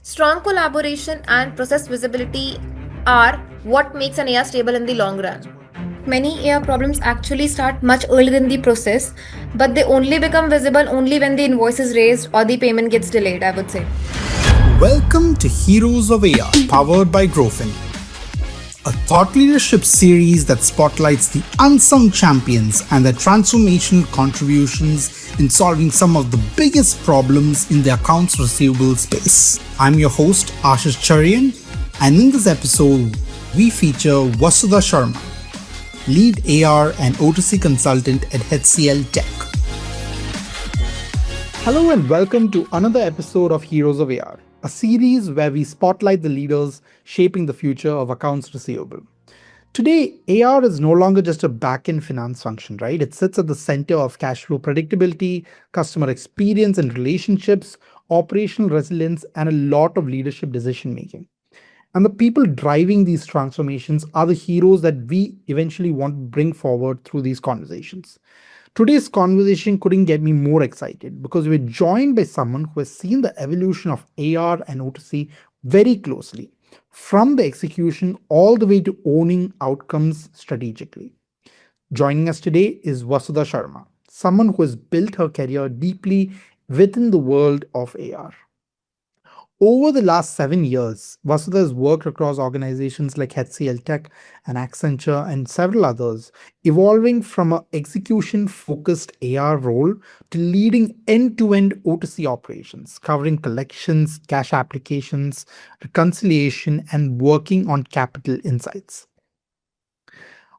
Strong collaboration and process visibility are what makes an AR stable in the long run. Many AR problems actually start much earlier in the process, but they only become visible only when the invoice is raised or the payment gets delayed, I would say. Welcome to Heroes of AR, powered by Growfin, a thought leadership series that spotlights the unsung champions and their transformational contributions in solving some of the biggest problems in the accounts receivable space. I'm your host, Ashish Cherian, and in this episode, we feature Vasudha Sharma, lead AR and O2C consultant at HCLTech. Hello and welcome to another episode of Heroes of AR, a series where we spotlight the leaders shaping the future of accounts receivable. Today, AR is no longer just a back-end finance function, right? It sits at the center of cash flow predictability, customer experience and relationships, operational resilience, and a lot of leadership decision making. And the people driving these transformations are the heroes that we eventually want to bring forward through these conversations. Today's conversation couldn't get me more excited because we're joined by someone who has seen the evolution of AR and O2C very closely, from the execution all the way to owning outcomes strategically. Joining us today is Vasudha Sharma, someone who has built her career deeply within the world of AR. Over the last 7 years, Vasudha has worked across organizations like HCLTech and Accenture and several others, evolving from an execution focused AR role to leading end to end O2C operations, covering collections, cash applications, reconciliation, and working on capital insights.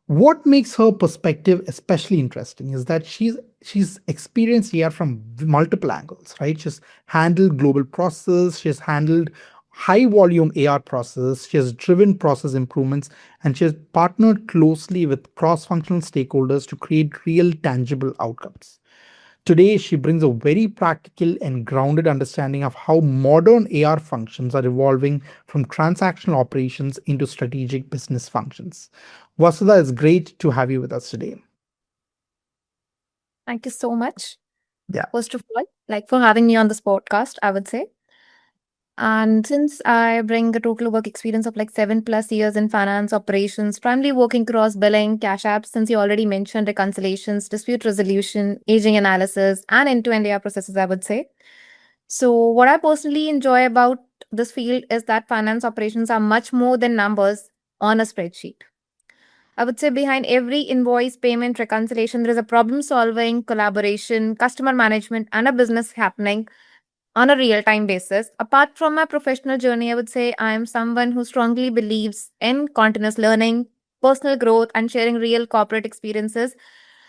What makes her perspective especially interesting is that she's experienced here from multiple angles, right? She's handled global process, she's handled high volume AR process, she has driven process improvements, and she has partnered closely with cross-functional stakeholders to create real tangible outcomes. Today, she brings a very practical and grounded understanding of how modern AR functions are evolving from transactional operations into strategic business functions. Vasudha, it's great to have you with us today. Thank you so much. Yeah. First of all, for having me on this podcast, I would say. And since I bring a total work experience of 7+ years in finance operations, primarily working across billing, cash apps, since you already mentioned reconciliations, dispute resolution, aging analysis, and end-to-end AR processes, I would say. So, what I personally enjoy about this field is that finance operations are much more than numbers on a spreadsheet. I would say behind every invoice, payment, reconciliation, there is a problem solving, collaboration, customer management, and a business happening on a real time basis. Apart from my professional journey, I would say I am someone who strongly believes in continuous learning, personal growth, and sharing real corporate experiences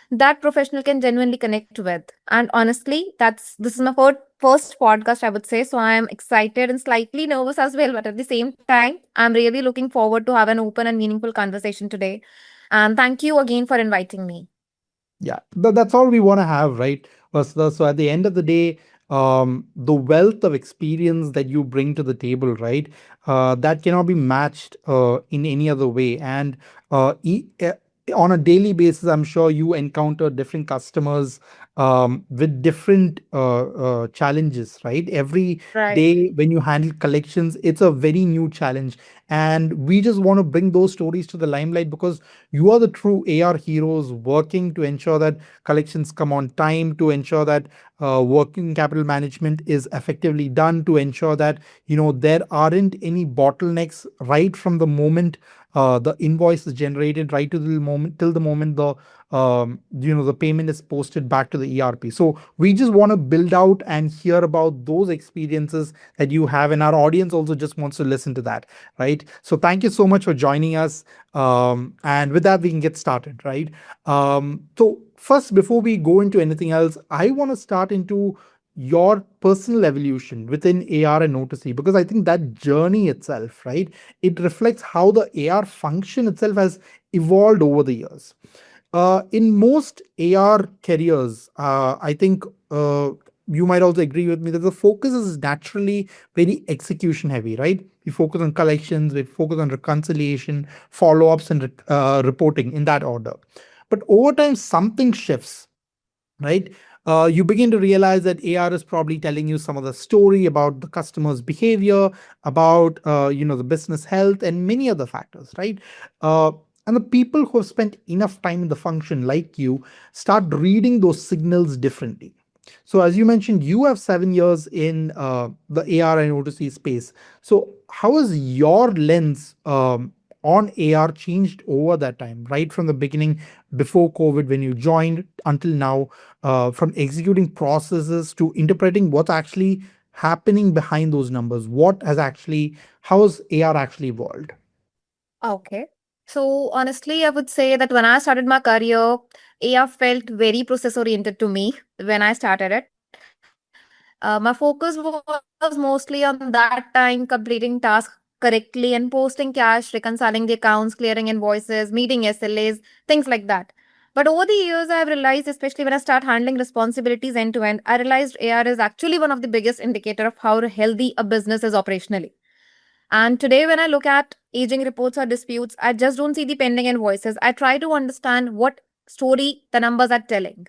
that professional can genuinely connect with. And honestly, this is my first podcast, I would say. So I am excited and slightly nervous as well, but at the same time, I'm really looking forward to have an open and meaningful conversation today. And thank you again for inviting me. Yeah, that's all we want to have, right, Vasudha? So at the end of the day, the wealth of experience that you bring to the table, right, that cannot be matched in any other way. And on a daily basis, I'm sure you encounter different customers with different challenges, right? Every Right. day when you handle collections, it's a very new challenge. And we just want to bring those stories to the limelight because you are the true AR heroes working to ensure that collections come on time, to ensure that working capital management is effectively done, to ensure that there aren't any bottlenecks right from the moment the invoice is generated, right to the moment till the moment the payment is posted back to the ERP. So we just want to build out and hear about those experiences that you have, and our audience also just wants to listen to that, right? So thank you so much for joining us. And with that, we can get started, right? So first, before we go into anything else, I want to start into your personal evolution within AR and O2C, because I think that journey itself, right, it reflects how the AR function itself has evolved over the years. In most AR careers, I think you might also agree with me that the focus is naturally very execution heavy, right? We focus on collections, we focus on reconciliation, follow ups, and reporting in that order. But over time, something shifts, right? You begin to realize that AR is probably telling you some of the story about the customer's behavior, about the business health, and many other factors, right? Uh, and the people who have spent enough time in the function, like you, start reading those signals differently. So, as you mentioned, you have 7 years in the AR and O2C space. So, how has your lens on AR changed over that time, right from the beginning, before COVID, when you joined, until now, from executing processes to interpreting what's actually happening behind those numbers? What has actually, how has AR actually evolved? Okay. So honestly, I would say that when I started my career, AR felt very process oriented to me when I started it. My focus was mostly on that time completing tasks correctly and posting cash, reconciling the accounts, clearing invoices, meeting SLAs, things like that. But over the years, I have realized, especially when I start handling responsibilities end to end, I realized AR is actually one of the biggest indicator of how healthy a business is operationally. And today, when I look at aging reports or disputes, I just don't see the pending invoices. I try to understand what story the numbers are telling.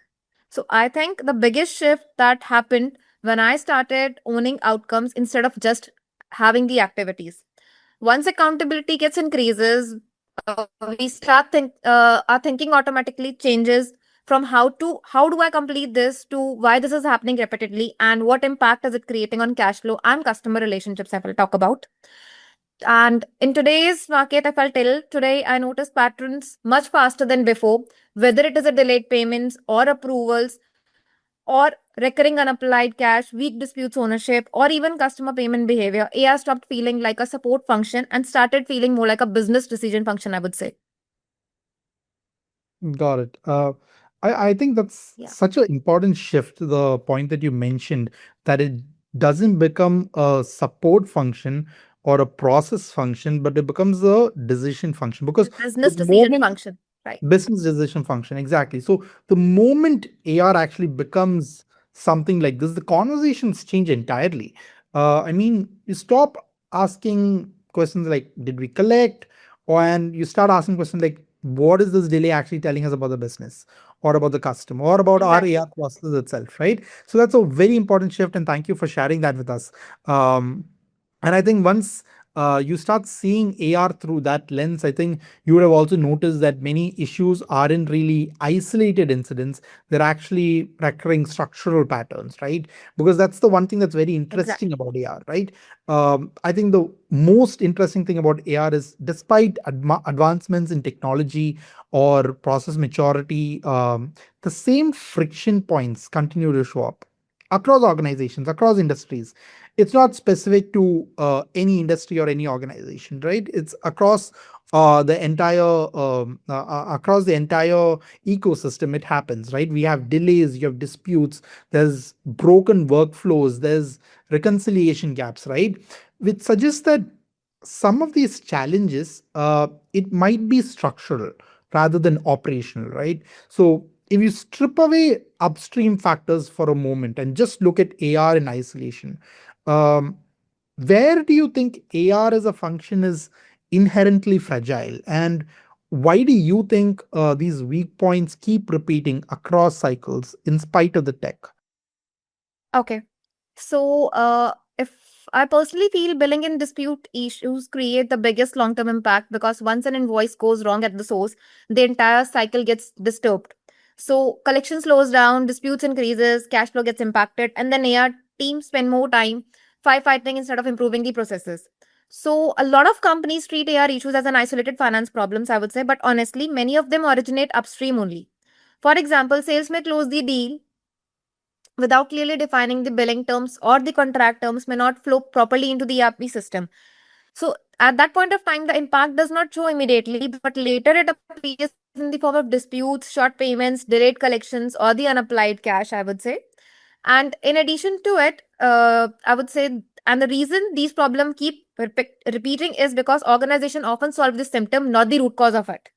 So I think the biggest shift that happened when I started owning outcomes instead of just having the activities. Once accountability gets increases, our thinking automatically changes from how do I complete this to why this is happening repeatedly and what impact is it creating on cash flow and customer relationships I will talk about. And in today's market, if I'll tell today, I notice patterns much faster than before, whether it is a delayed payments or approvals or recurring unapplied cash, weak disputes ownership, or even customer payment behavior. AI stopped feeling like a support function and started feeling more like a business decision function, I would say. Got it. I think that's Yeah. such an important shift, the point that you mentioned, that it doesn't become a support function or a process function, but it becomes a decision function. Because the Business decision moment function. Right. business decision function, exactly. So the moment AR actually becomes something like this, the conversations change entirely. I mean, you stop asking questions like, did we collect? And you start asking questions like, what is this delay actually telling us about the business or about the customer or about our Exactly. AR process itself, right? So that's a very important shift. And thank you for sharing that with us. Um, and I think once you start seeing AR through that lens, I think you would have also noticed that many issues aren't really isolated incidents. They're actually recurring structural patterns, right? Because that's the one thing that's very interesting Exactly. about AR, right? I think the most interesting thing about AR is despite advancements in technology or process maturity, the same friction points continue to show up across organizations, across industries. It's not specific to any industry or any organization, right? It's across the entire ecosystem. It happens, right? We have delays, you have disputes, there's broken workflows, there's reconciliation gaps, right? Which suggests that some of these challenges, it might be structural rather than operational, right? So if you strip away upstream factors for a moment and just look at AR in isolation, um, where do you think AR as a function is inherently fragile? And why do you think these weak points keep repeating across cycles in spite of the tech? Okay. So, if I personally feel billing and dispute issues create the biggest long term impact because once an invoice goes wrong at the source, the entire cycle gets disturbed. So, collection slows down, disputes increases, cash flow gets impacted, and then AR teams spend more time firefighting instead of improving the processes. So, a lot of companies treat AR issues as an isolated finance problems, I would say, but honestly, many of them originate upstream only. For example, sales may close the deal without clearly defining the billing terms or the contract terms may not flow properly into the ERP system. So at that point of time, the impact does not show immediately, but later it appears in the form of disputes, short payments, delayed collections, or the unapplied cash, I would say. And in addition to it, I would say, and the reason these problems keep repeating is because organization often solve the symptom, not the root cause of it.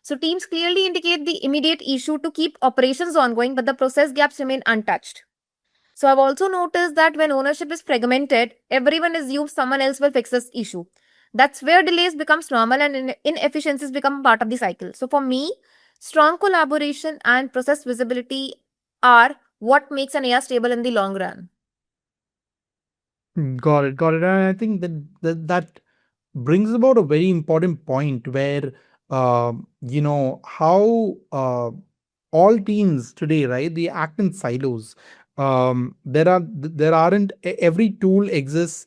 So teams clearly indicate the immediate issue to keep operations ongoing, but the process gaps remain untouched. So I've also noticed that when ownership is fragmented, everyone assumes someone else will fix this issue. That's where delays becomes normal and inefficiencies become part of the cycle. So for me, strong collaboration and process visibility are what makes an AR stable in the long run. Got it, got it. And I think that brings about a very important point where how all teams today, right, they act in silos. There aren't every tool exists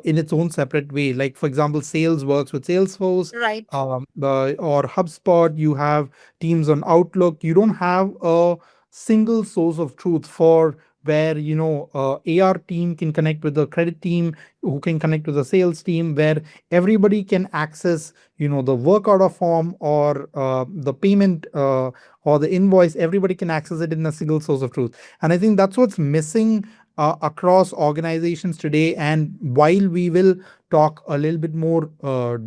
in its own separate way. Like for example, sales works with Salesforce, Right. or HubSpot. You have teams on Outlook. You don't have a single source of truth for where AR team can connect with the credit team, who can connect with the sales team, where everybody can access the work order form, or the payment, or the invoice. Everybody can access it in a single source of truth, and I think that's what's missing across organizations today. And while we will talk a little bit more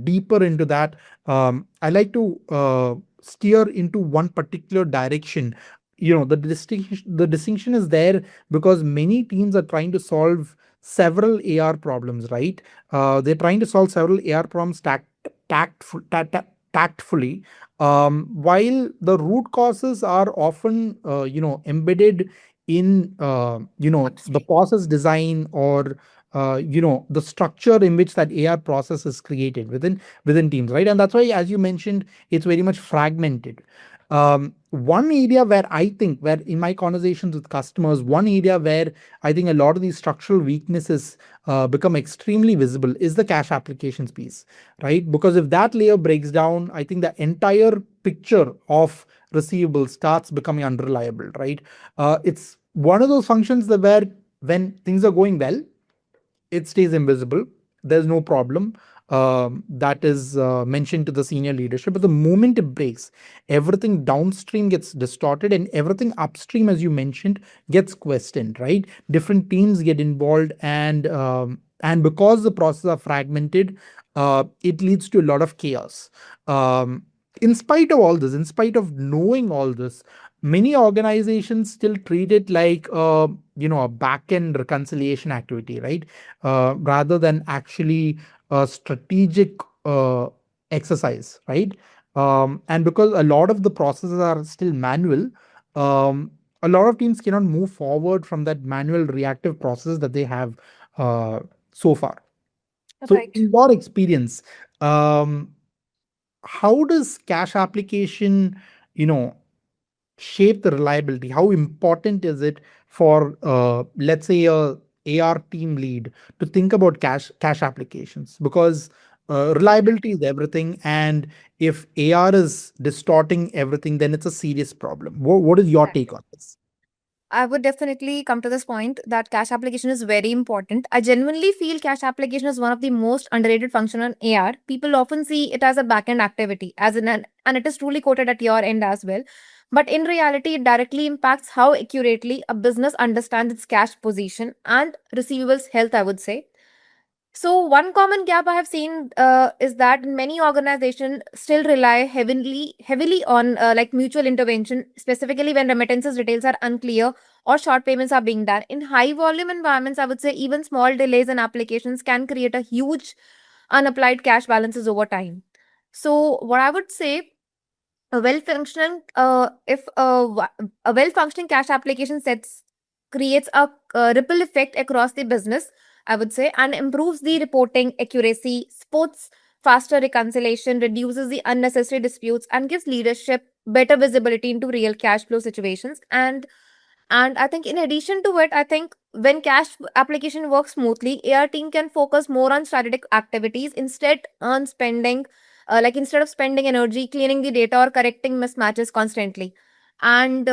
deeper into that, I like to steer into one particular direction. The distinction is there because many teams are trying to solve several AR problems, right? They're trying to solve several AR problems tactfully, while the root causes are often, embedded in, the Upstream. process design, or the structure in which that AR process is created within teams, right? And that's why, as you mentioned, it's very much fragmented. One area where I think, where in my conversations with customers, one area where I think a lot of these structural weaknesses become extremely visible is the cash applications piece, right? Because if that layer breaks down, I think the entire picture of receivables starts becoming unreliable, right? It's one of those functions that where when things are going well, it stays invisible. There's no problem. That is mentioned to the senior leadership. But the moment it breaks, everything downstream gets distorted, and everything upstream, as you mentioned, gets questioned. Right? Different teams get involved, and because the processes are fragmented, it leads to a lot of chaos. Um, in spite of all this, in spite of knowing all this, many organizations still treat it like a back end reconciliation activity, right? Rather than actually a strategic exercise, right? And because a lot of the processes are still manual, um, a lot of teams cannot move forward from that manual reactive process that they have uh, so far. So, Right. in your experience, um, how does cash application, you know, shape the reliability? How important is it for, let's say, a AR team lead to think about cash applications? Because reliability is everything, and if AR is distorting everything, then it's a serious problem. What is your take on this? I would definitely come to this point that cash application is very important. I genuinely feel cash application is one of the most underrated function on AR. People often see it as a back-end activity, as in and it is truly quoted at your end as well. But in reality, it directly impacts how accurately a business understands its cash position and receivables health, I would say. So one common gap I have seen is that many organizations still rely heavily on like mutual intervention, specifically when remittances details are unclear or short payments are being done. In high volume environments, I would say even small delays in applications can create a huge unapplied cash balances over time. So what I would say, a well functioning if a well functioning cash application sets creates a ripple effect across the business, I would say, and improves the reporting accuracy, supports faster reconciliation, reduces the unnecessary disputes, and gives leadership better visibility into real cash flow situations. And I think in addition to it, I think when cash application works smoothly, AR team can focus more on strategic activities instead of spending energy cleaning the data or correcting mismatches constantly. And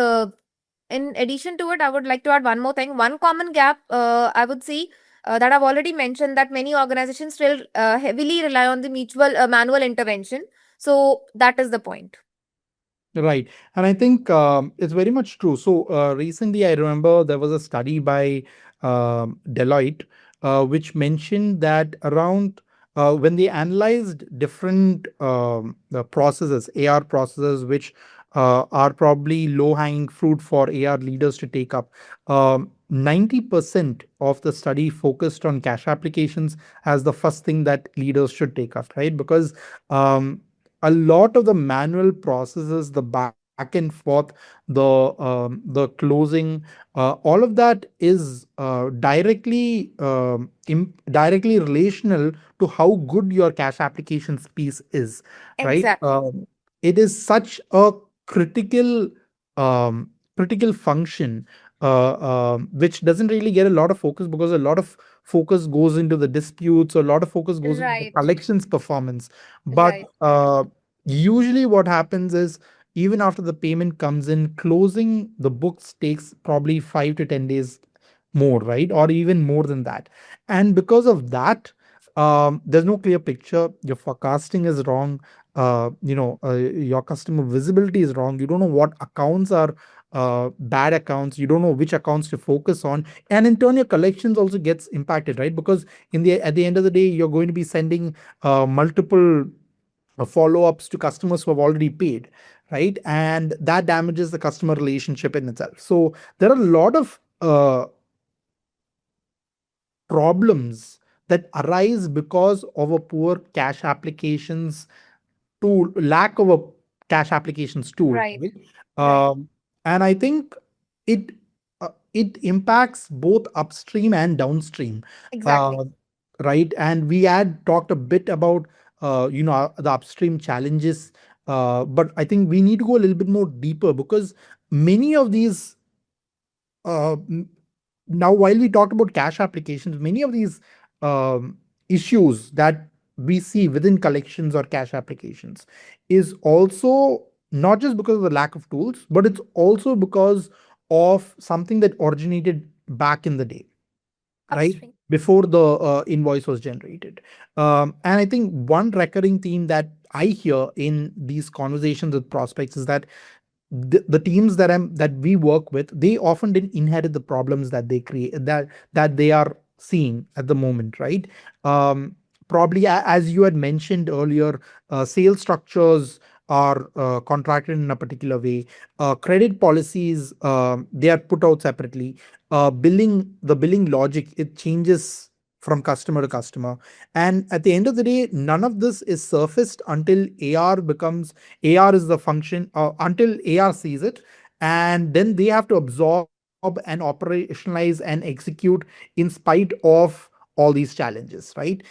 in addition to it, I would like to add one more thing. One common gap I would see that I've already mentioned, that many organizations still heavily rely on the mutual manual intervention. So that is the point. Right. And I think it's very much true. So recently, I remember there was a study by Deloitte, which mentioned that around when they analyzed different the processes, AR processes, which are probably low hanging fruit for AR leaders to take up, 90% of the study focused on cash applications as the first thing that leaders should take up, right? Because a lot of the manual processes, the back back and forth, the closing, all of that is directly relational to how good your cash applications piece is, right? Exactly. It is such a critical um, critical function, which doesn't really get a lot of focus because a lot of focus goes into the disputes, or a lot of focus goes into the Right. collections performance. But Right. usually what happens is, even after the payment comes in, closing the books takes probably 5 to 10 days more, right? Or even more than that. And because of that, there's no clear picture. Your forecasting is wrong. Your customer visibility is wrong. You don't know what accounts are bad accounts. You don't know which accounts to focus on. And in turn, your collections also gets impacted, right? Because at the end of the day, you're going to be sending multiple follow-ups to customers who have already paid, right? And that damages the customer relationship in itself. So there are a lot of problems that arise because of a poor cash applications tool, lack of a cash applications tool, Right. right? Right. And I think it it impacts both upstream and downstream, Exactly. uh, right? And we had talked a bit about the upstream challenges, but I think we need to go a little bit more deeper, because many of these uh, m- now, while we talked about cash applications, many of these um, issues that we see within collections or cash applications is also not just because of the lack of tools, but it's also because of something that originated back in the day, right? Upstream. Before the invoice was generated. And I think one recurring theme that I hear in these conversations with prospects is that the teams that we work with, they often didn't inherit the problems that they create, that they are seeing at the moment, right? um, Probably, as you had mentioned earlier, sales structures are contracted in a particular way. Credit policies, they are put out separately. The billing logic, it changes from customer to customer. And at the end of the day, none of this is surfaced until AR is the function, until AR sees it, and then they have to absorb and operationalize and execute in spite of all these challenges, right?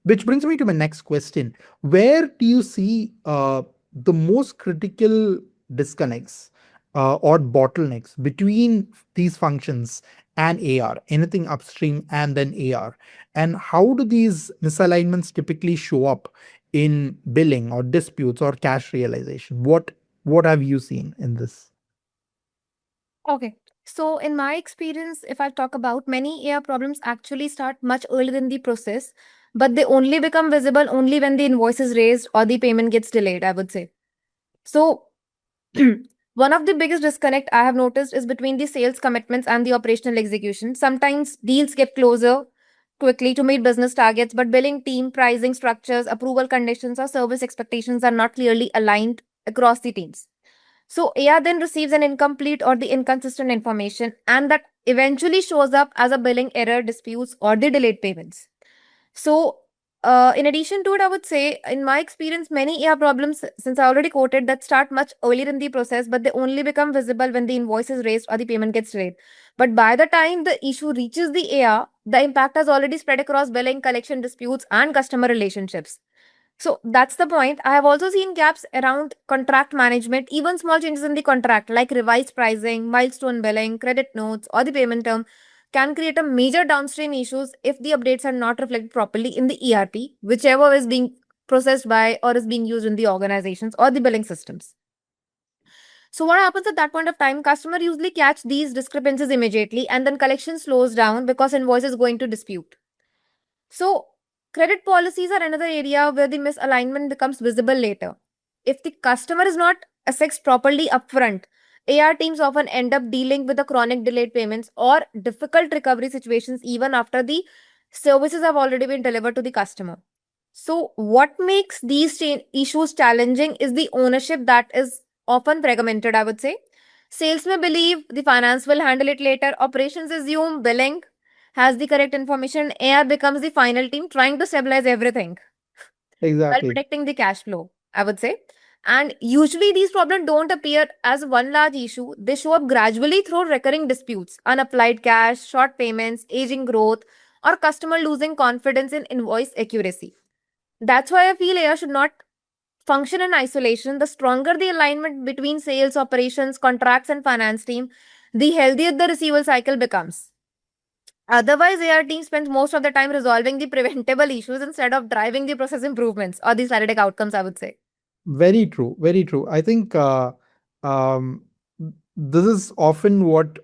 Which brings me to my next question. Where do you see the most critical disconnects or bottlenecks between these functions and AR, anything upstream and then AR? And how do these misalignments typically show up in billing or disputes or cash realization? What have you seen in this? Okay. So, in my experience, if I talk about, many AI problems actually start much earlier in the process, but they only become visible only when the invoice is raised or the payment gets delayed, I would say. So, one of the biggest disconnect I have noticed is between the sales commitments and the operational execution. Sometimes deals get closer quickly to meet business targets, but billing team, pricing structures, approval conditions, or service expectations are not clearly aligned across the teams. So AR then receives an incomplete or the inconsistent information, and that eventually shows up as a billing error, disputes, or the delayed payments. So, in addition to it, I would say, in my experience, many AR problems, since I already quoted, that start much earlier in the process, but they only become visible when the invoice is raised or the payment gets delayed. But by the time the issue reaches the AR, the impact has already spread across billing, collection disputes, and customer relationships. So that's the point. I have also seen gaps around contract management, even small changes in the contract, like revised pricing, milestone billing, credit notes, or the payment term, can create a major downstream issues if the updates are not reflected properly in the ERP, whichever is being processed by or is being used in the organizations or the billing systems. So what happens at that point of time? Customer usually catch these discrepancies immediately, and then collection slows down because invoice is going to dispute. So, credit policies are another area where the misalignment becomes visible later. If the customer is not assessed properly upfront, AR teams often end up dealing with the chronic delayed payments or difficult recovery situations even after the services have already been delivered to the customer. So, what makes these issues challenging is the ownership that is often fragmented, I would say. Sales may believe the finance will handle it later, operations assume billing has the correct information, AR becomes the final team trying to stabilize everything while Exactly. protecting the cash flow, I would say. And usually these problems don't appear as one large issue. They show up gradually through recurring disputes, unapplied cash, short payments, aging growth, or customer losing confidence in invoice accuracy. That's why I feel AI should not function in isolation. The stronger the alignment between sales, operations, contracts, and finance team, the healthier the receivable cycle becomes. Otherwise, AR team spends most of the time resolving the preventable issues instead of driving the process improvements or the strategic outcomes, I would say. Very true. Very true. I think um, this is often what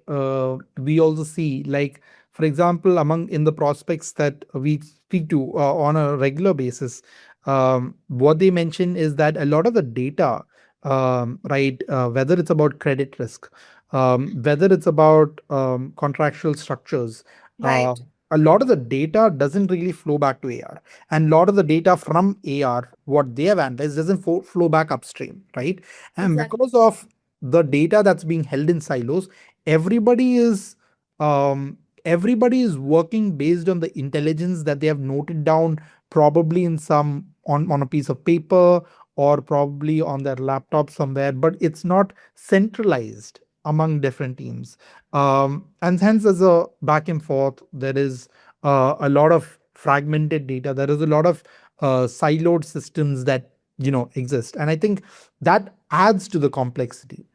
we also see. Like, for example, among in the prospects that we speak to on a regular basis, what they mention is that a lot of the data, right, whether it's about credit risk, whether it's about contractual structures, uh, Right. a lot of the data doesn't really flow back to AR, and a lot of the data from AR, what they have analyzed, doesn't flow back upstream, right? And Exactly. because of the data that's being held in silos, everybody is everybody is working based on the intelligence that they have noted down, probably in some on a piece of paper or probably on their laptop somewhere, but it's not centralized among different teams. And hence, as a back and forth, there is a lot of fragmented data. There is a lot of siloed systems that exist, and I think that adds to the complexity.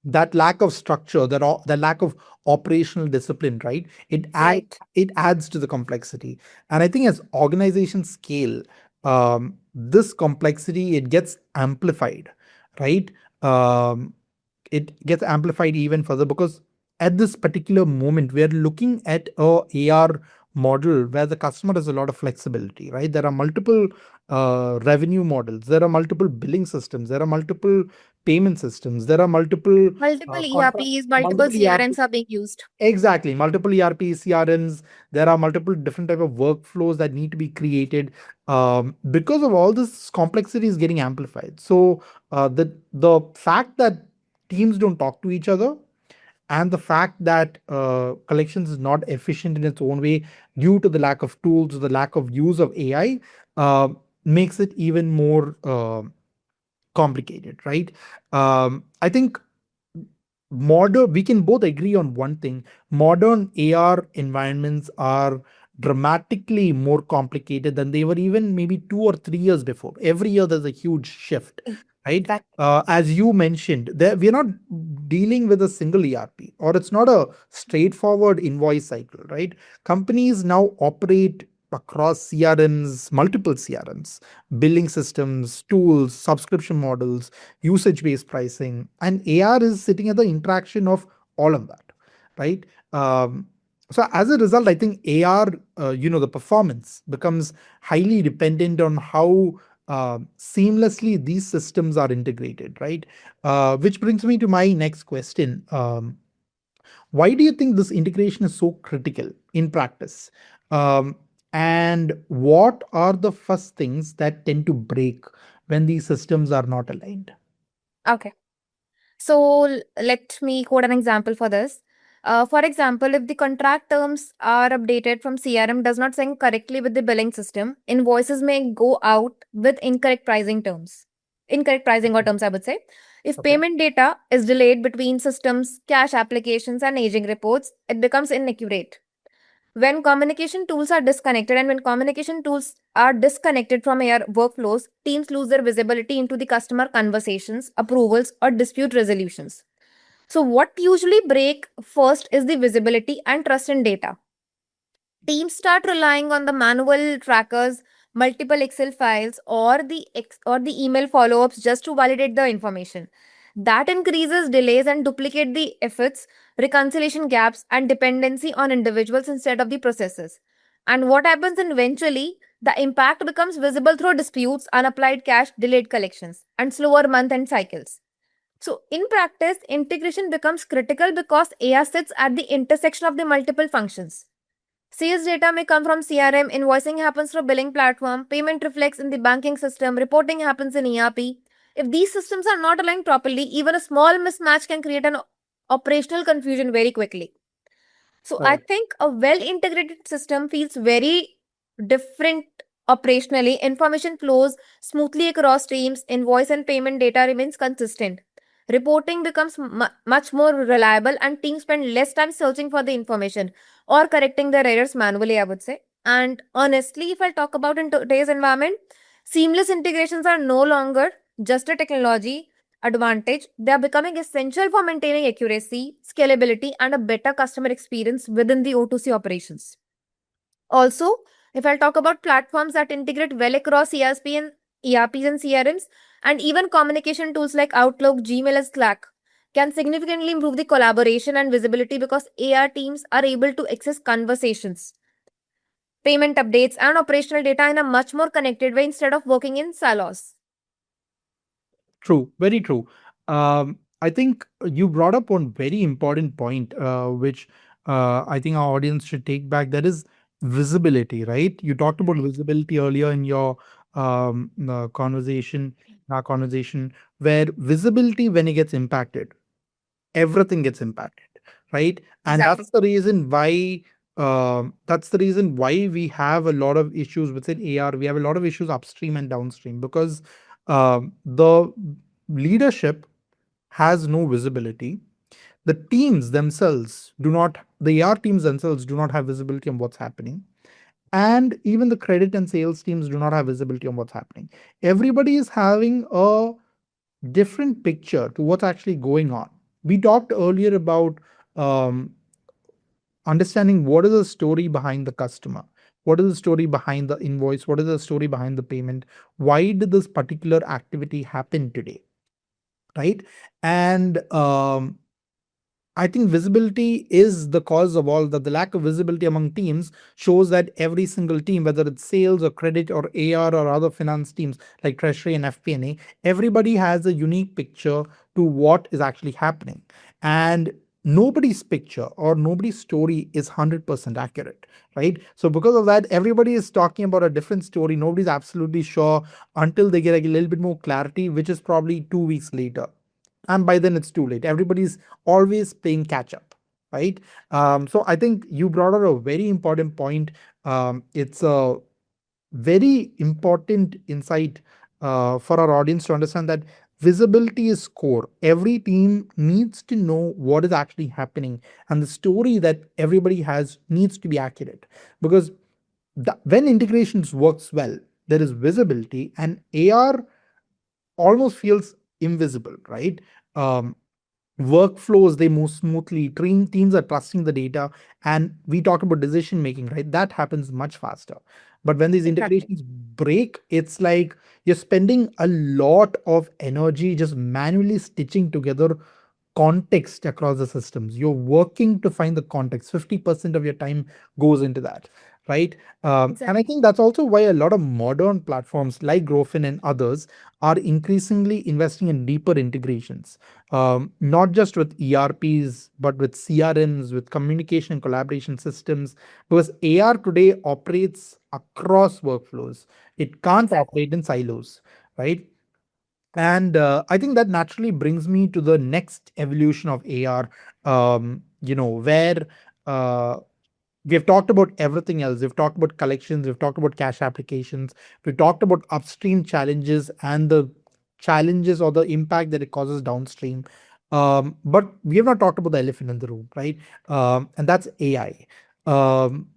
That lack of structure, the lack of operational discipline, right? Right. It adds to the complexity. And I think as organizations scale, this complexity, it gets amplified, right? um, it gets amplified even further, because at this particular moment we're looking at a AR model where the customer has a lot of flexibility, right? There are multiple revenue models, there are multiple billing systems, there are multiple payment systems, there are multiple Multiple contract ERPs, multiple multiple ERP. CRMs are being used. Exactly, multiple ERP, CRMs. There are multiple different type of workflows that need to be created. Because of all this, complexity is getting amplified. So the fact that teams don't talk to each other, and the fact that collections is not efficient in its own way due to the lack of tools, the lack of use of AI, uh, makes it even more complicated, right? I think modern we can both agree on one thing: modern AR environments are dramatically more complicated than they were even maybe 2 or 3 years before. Every year there's a huge shift, right? Exactly. As you mentioned, we're not dealing with a single ERP, or it's not a straightforward invoice cycle, right? Companies now operate across CRMs, multiple CRMs, billing systems, tools, subscription models, usage based pricing, and AR is sitting at the interaction of all of that, right? So as a result, I think AR, the performance becomes highly dependent on how seamlessly these systems are integrated, right? Which brings me to my next question. Why do you think this integration is so critical in practice? Um, and what are the first things that tend to break when these systems are not aligned? Okay. So let me quote an example for this. For example, if the contract terms are updated from CRM does not sync correctly with the billing system, invoices may go out with incorrect pricing terms. Incorrect pricing or terms, I would say. If Okay. payment data is delayed between systems, cash applications, and aging reports, it becomes inaccurate. When communication tools are disconnected from AR workflows, teams lose their visibility into the customer conversations, approvals, or dispute resolutions. So, what usually break first is the visibility and trust in data. Teams start relying on the manual trackers, multiple Excel files, or the email follow-ups just to validate the information. That increases delays and duplicate the efforts, reconciliation gaps, and dependency on individuals instead of the processes. And what happens eventually, the impact becomes visible through disputes, unapplied cash, delayed collections, and slower month-end cycles. So, in practice, integration becomes critical because AI sits at the intersection of the multiple functions. Sales data may come from CRM, invoicing happens through billing platform, payment reflects in the banking system, reporting happens in ERP. If these systems are not aligned properly, even a small mismatch can create an operational confusion very quickly. So I Correct. think a well integrated system feels very different Operationally, information flows smoothly across streams, invoice and payment data remains consistent. Reporting becomes much more reliable, and teams spend less time searching for the information or correcting their errors manually, I would say. And honestly, if I talk about in today's environment, seamless integrations are no longer just a technology advantage. They are becoming essential for maintaining accuracy, scalability, and a better customer experience within the O2C operations. Also, if I'll talk about platforms that integrate well across ERPs and CRMs, and even communication tools like Outlook, Gmail, and Slack can significantly improve the collaboration and visibility because AR teams are able to access conversations, payment updates, and operational data in a much more connected way instead of working in silos. True, very true. I think you brought up one very important point, which I think our audience should take back. That is visibility, right? You talked about Right. visibility earlier in your our conversation, where visibility, when it gets impacted, everything gets impacted, right? And Exactly. that's the reason why we have a lot of issues within AR. We have a lot of issues upstream and downstream because the leadership has no visibility. The teams themselves do not, the AR teams themselves do not have visibility on what's happening. And even the credit and sales teams do not have visibility on what's happening. Everybody is having a different picture to what's actually going on. We talked earlier about um, understanding what is the story behind the customer, what is the story behind the invoice, what is the story behind the payment, why did this particular activity happen today, right? And I think visibility is the cause of all that. The lack of visibility among teams shows that every single team, whether it's sales or credit or AR or other finance teams like treasury and FP&A, everybody has a unique picture to what is actually happening. And nobody's picture or nobody's story is 100% accurate, right? So because of that, everybody is talking about a different story. Nobody's absolutely sure until they get a little bit more clarity, which is probably 2 weeks later, and by then it's too late. Everybody's always playing catch up, right? So I think you brought out a very important point. It's a very important insight for our audience to understand that visibility is core. Every team needs to know what is actually happening, and the story that everybody has needs to be accurate, because when integrations works well, there is visibility, and AR almost feels invisible, right? Um, Workflows, they move smoothly, teams are trusting the data, and we talk about decision making, right? That happens much faster. But when these Exactly. integrations break, it's like you're spending a lot of energy just manually stitching together context across the systems. You're working to find the context. 50% of your time goes into that, right? And I Exactly. think that's also why a lot of modern platforms like Growfin and others are increasingly investing in deeper integrations, not just with ERPs, but with CRMs, with communication and collaboration systems, because AR today operates across workflows. It can't Exactly. operate in silos, right? And I think that naturally brings me to the next evolution of AR, where uh, we've talked about everything else. We've talked about collections, we've talked about cash applications, we've talked about upstream challenges and the challenges or the impact that it causes downstream. But we have not talked about the elephant in the room, right? And that's AI. Um,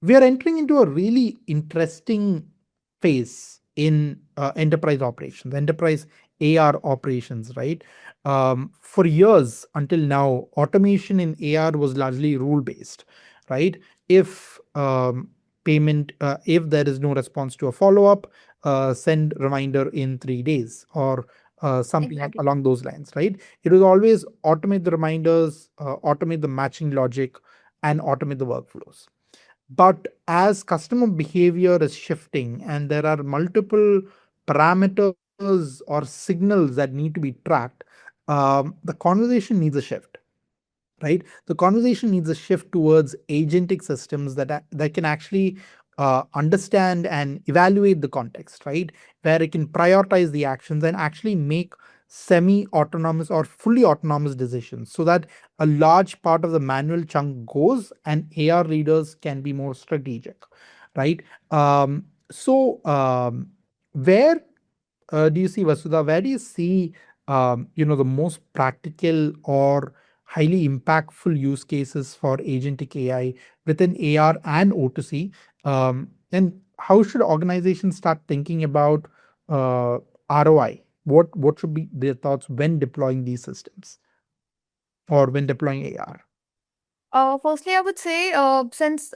we are entering into a really interesting phase in enterprise operations, enterprise AR operations, right? For years until now, automation in AR was largely rule based, right? If if there is no response to a follow up, send reminder in 3 days or something Exactly. along those lines, right? It was always automate the reminders, automate the matching logic, and automate the workflows. But as customer behavior is shifting and there are multiple parameters or signals that need to be tracked, the conversation needs a shift, right? The conversation needs a shift towards agentic systems that can actually understand and evaluate the context, right? Where it can prioritize the actions and actually make semi-autonomous or fully autonomous decisions, so that a large part of the manual chunk goes and AR readers can be more strategic, right? Where do you see, Vasudha? Where do you see, the most practical or highly impactful use cases for agentic AI within AR and O2C? And how should organizations start thinking about ROI? What should be their thoughts when deploying these systems or when deploying AR? Firstly, I would say since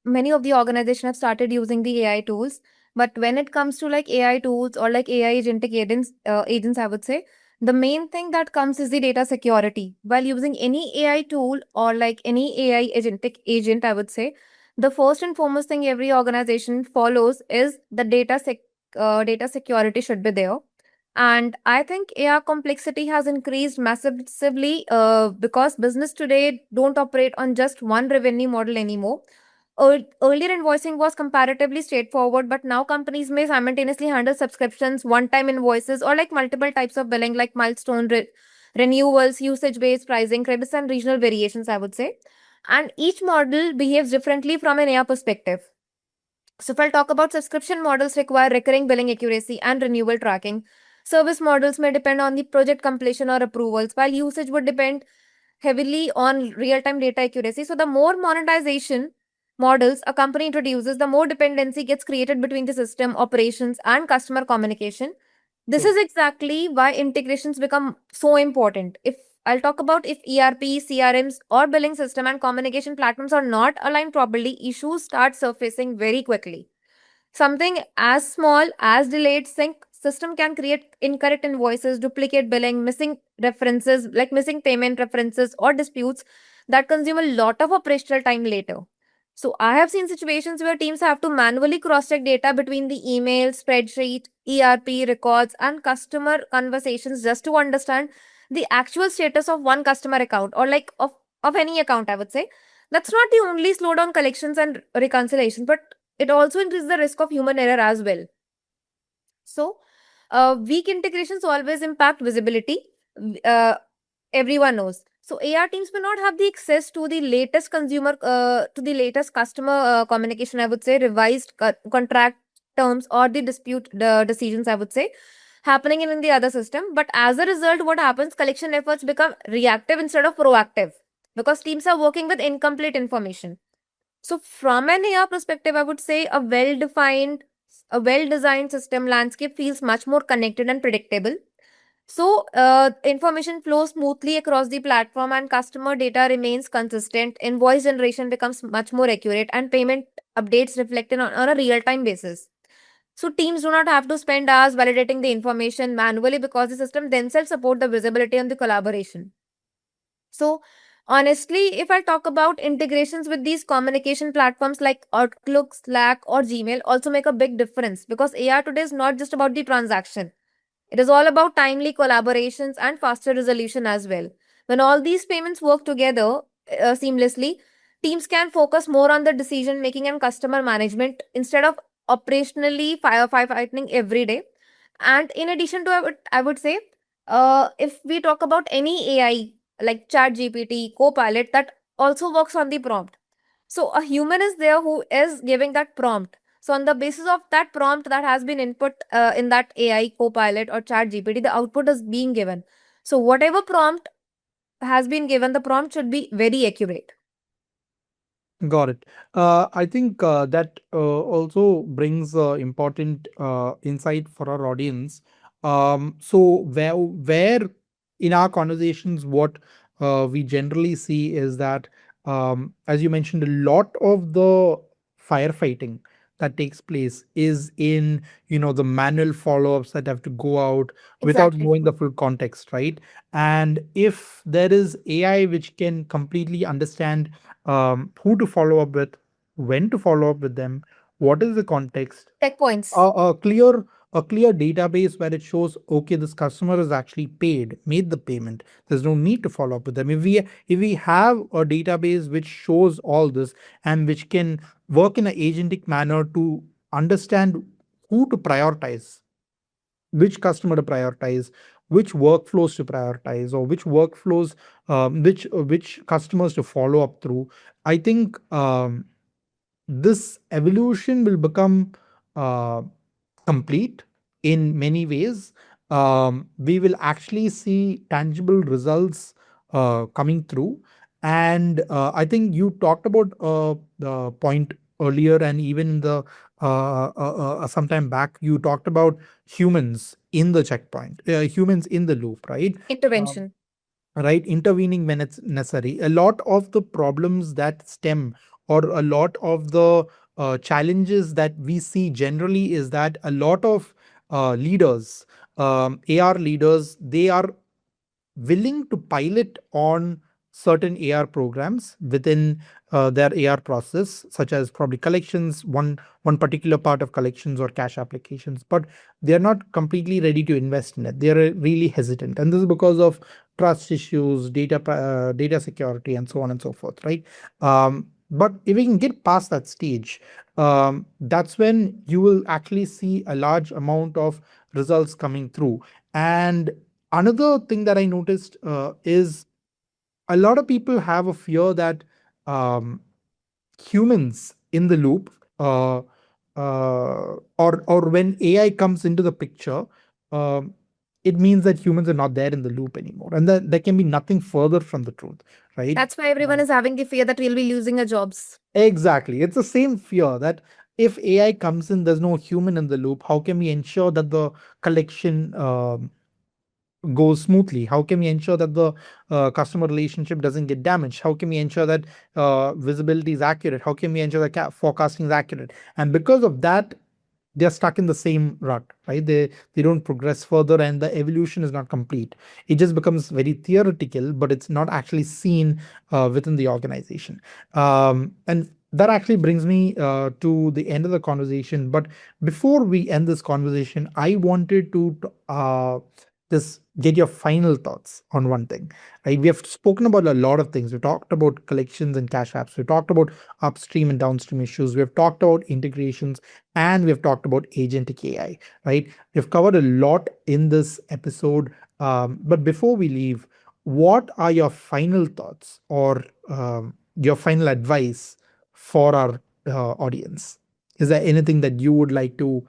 many of the organizations have started using the AI tools, but when it comes to like AI tools or like AI agentic agents, I would say the main thing that comes is the data security. While using any AI tool or like any AI agentic agent, I would say the first and foremost thing every organization follows is the data security should be there. And I think AI complexity has increased massively because business today don't operate on just one revenue model anymore. Earlier invoicing was comparatively straightforward, but now companies may simultaneously handle subscriptions, one-time invoices, or like multiple types of billing, like renewals, usage-based pricing, credits, and regional variations, I would say. And each model behaves differently from an AI perspective. So if I'll talk about subscription models require recurring billing accuracy and renewal tracking. Service models may depend on the project completion or approvals, while usage would depend heavily on real-time data accuracy. So the more monetization models a company introduces, the more dependency gets created between the system, operations, and customer communication. This True. is exactly why integrations become so important. If I'll talk about if ERP, CRMs, or billing system and communication platforms are not aligned properly, issues start surfacing very quickly. Something as small as delayed sync system can create incorrect invoices, duplicate billing, missing references, like missing payment references, or disputes that consume a lot of operational time later. So I have seen situations where teams have to manually cross-check data between the email, spreadsheet, ERP records, and customer conversations just to understand the actual status of one customer account or like of any account, I would say. That's not the only slowdown collections and reconciliation, but it also increases the risk of human error as well. So, weak integrations always impact visibility. Uh, Everyone knows. So, AR teams may not have the access to the latest customer communication. I would say revised contract terms or the dispute decisions. I would say happening in the other system. But as a result, what happens? Collection efforts become reactive instead of proactive because teams are working with incomplete information. So, from an AR perspective, I would say a well designed system landscape feels much more connected and predictable. So, information flows smoothly across the platform and customer data remains consistent. Invoice generation becomes much more accurate and payment updates reflected on a real time basis. So, teams do not have to spend hours validating the information manually because the system themselves support the visibility and the collaboration. So, honestly, if I talk about integrations with these communication platforms like Outlook, Slack, or Gmail, also make a big difference because AR today is not just about the transaction. It is all about timely collaborations and faster resolution as well. When all these payments work together seamlessly, teams can focus more on the decision making and customer management instead of operationally firefighting every day. And in addition to I would say, if we talk about any AI like ChatGPT, Copilot, that also works on the prompt. So a human is there who is giving that prompt. So on the basis of that prompt that has been input in that AI Copilot or ChatGPT, the output is being given. So whatever prompt has been given, the prompt should be very accurate. Got it. I think that also brings important insight for our audience. Where in our conversations, what we generally see is that, as you mentioned, a lot of the firefighting that takes place is in, the manual follow-ups that have to go out without Exactly. knowing the full context, right? And if there is AI which can completely understand who to follow up with, when to follow up with them, what is the context, Checkpoints. a clear database where it shows, okay, this customer is actually paid, made the payment. There's no need to follow up with them. If we have a database which shows all this and which can work in an agentic manner to understand who to prioritize, which customer to prioritize, which workflows to prioritize, or which workflows, which customers to follow up through. I think this evolution will become uh, complete in many ways. We will actually see tangible results coming through. And I think you talked about the point earlier, and even in the sometime back, you talked about humans in the checkpoint, humans in the loop, right? Um, Intervention. right, intervening when it's necessary. A lot of the problems that stem, or a lot of the challenges that we see generally, is that a lot of leaders, AR leaders, they are willing to pilot on certain AR programs within their AR process, such as probably collections, one particular part of collections or cash applications, but they are not completely ready to invest in it. They are really hesitant, and this is because of trust issues, data security, and so on and so forth, right? But if we can get past that stage, that's when you will actually see a large amount of results coming through. And another thing that I noticed is a lot of people have a fear that um, humans in the loop, or when AI comes into the picture, um, it means that humans are not there in the loop anymore, and that there can be nothing further from the truth, right? That's why everyone is having the fear that we'll be losing our jobs. Exactly. It's the same fear that if AI comes in, there's no human in the loop. How can we ensure that the collection goes smoothly? How can we ensure that the customer relationship doesn't get damaged? How can we ensure that visibility is accurate? How can we ensure that forecasting is accurate? And because of that, they're stuck in the same rut, right? They don't progress further, and the evolution is not complete. It just becomes very theoretical, but it's not actually seen within the organization. And that actually brings me to the end of the conversation. But before we end this conversation, I wanted to just get your final thoughts on one thing, right? We have spoken about a lot of things. We talked about collections and cash apps. We talked about upstream and downstream issues. We have talked about integrations, and we've talked about agentic AI, right? We've covered a lot in this episode. But before we leave, what are your final thoughts, or your final advice for our audience? Is there anything that you would like to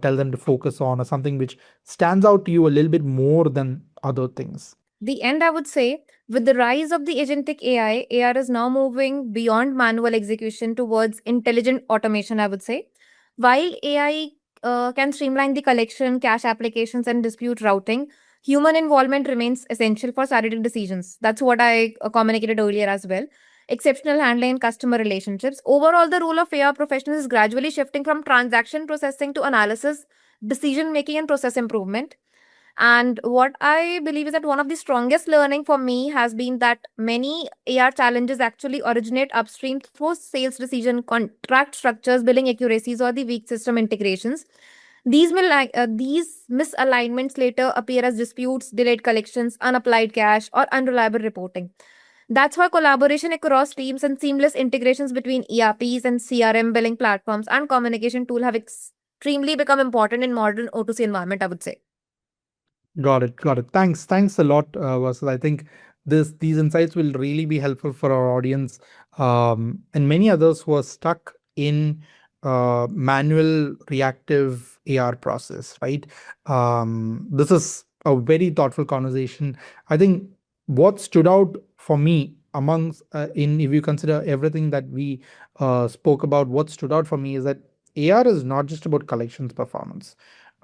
tell them to focus on, or something which stands out to you a little bit more than other things? The end, I would say, with the rise of the agentic AI, AR is now moving beyond manual execution towards intelligent automation, I would say. While AI can streamline the collection, cash applications, and dispute routing, human involvement remains essential for strategic decisions. That's what I communicated earlier as well. Exceptional handling and customer relationships. Overall, the role of AR professionals is gradually shifting from transaction processing to analysis, decision making, and process improvement. And what I believe is that one of the strongest learning for me has been that many AR challenges actually originate upstream through sales decision, contract structures, billing accuracies, or the weak system integrations. These misalignments later appear as disputes, delayed collections, unapplied cash, or unreliable reporting. That's why collaboration across teams and seamless integrations between ERPs and CRM billing platforms and communication tool have extremely become important in modern O2C environment, I would say. Got it. Got it. Thanks a lot, Vasu. I think these insights will really be helpful for our audience, and many others who are stuck in manual reactive AR process, right? This is a very thoughtful conversation. I think what stood out for me amongst, in if you consider everything that we spoke about, what stood out for me is that AR is not just about collections performance.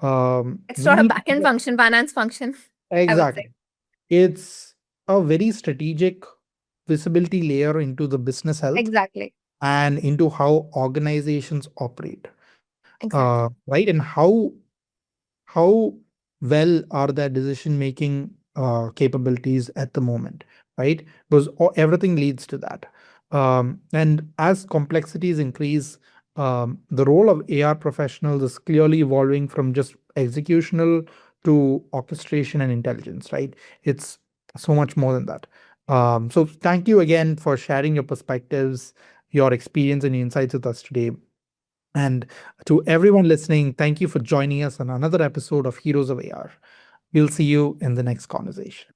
It's We not a need backend function, finance function, I would say. Exactly. It's a very strategic visibility layer into the business health Exactly. and into how organizations operate, Exactly. right? And how well are their decision making capabilities at the moment, right? Because everything leads to that. And as complexities increase, the role of AR professionals is clearly evolving from just executional to orchestration and intelligence, right? It's so much more than that. So thank you again for sharing your perspectives, your experience, and your insights with us today. And to everyone listening, thank you for joining us on another episode of Heroes of AR. We'll see you in the next conversation.